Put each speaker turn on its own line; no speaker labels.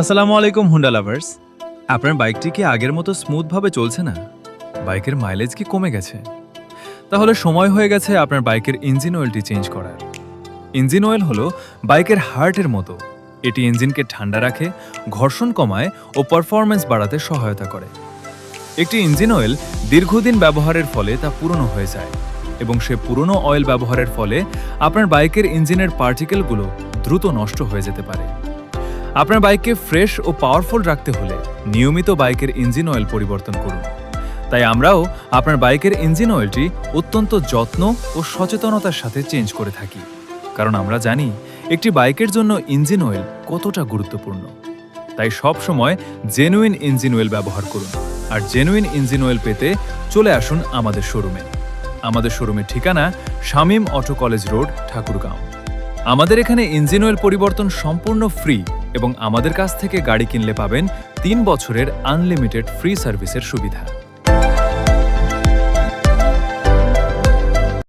আসসালামু আলাইকুম Honda lovers. আপনার বাইকটি কি আগের মতো স্মুথভাবে চলছে না? বাইকের মাইলেজ কি কমে গেছে? তাহলে সময় হয়ে গেছে আপনার বাইকের ইঞ্জিন অয়েলটি চেঞ্জ করার। ইঞ্জিন অয়েল হলো বাইকের হার্টের মতো। এটি ইঞ্জিনকে ঠান্ডা রাখে, ঘর্ষণ কমায় ও পারফরম্যান্স বাড়াতে সহায়তা করে। একটি ইঞ্জিন অয়েল দীর্ঘদিন ব্যবহারের ফলে তা পুরনো হয়ে যায় এবং সে পুরনো অয়েল ব্যবহারের ফলে আপনার বাইকের ইঞ্জিনের পার্টিকেলগুলো দ্রুত নষ্ট হয়ে যেতে পারে। আপনার বাইককে ফ্রেশ ও পাওয়ারফুল রাখতে হলে নিয়মিত বাইকের ইঞ্জিন অয়েল পরিবর্তন করুন। তাই আমরাও আপনার বাইকের ইঞ্জিন অয়েলটি অত্যন্ত যত্ন ও সচেতনতার সাথে চেঞ্জ করে থাকি, কারণ আমরা জানি একটি বাইকের জন্য ইঞ্জিন অয়েল কতটা গুরুত্বপূর্ণ। তাই সব সময় জেনুইন ইঞ্জিন অয়েল ব্যবহার করুন, আর জেনুইন ইঞ্জিন অয়েল পেতে চলে আসুন আমাদের শোরুমে। আমাদের শোরুমের ঠিকানা Shamim auto college road, Thakurgaon. আমাদের এখানে ইঞ্জিন অয়েল পরিবর্তন সম্পূর্ণ ফ্রি এবং আমাদের কাছ থেকে গাড়ি কিনলে পাবেন 3 বছরের আনলিমিটেড ফ্রি সার্ভিসের সুবিধা।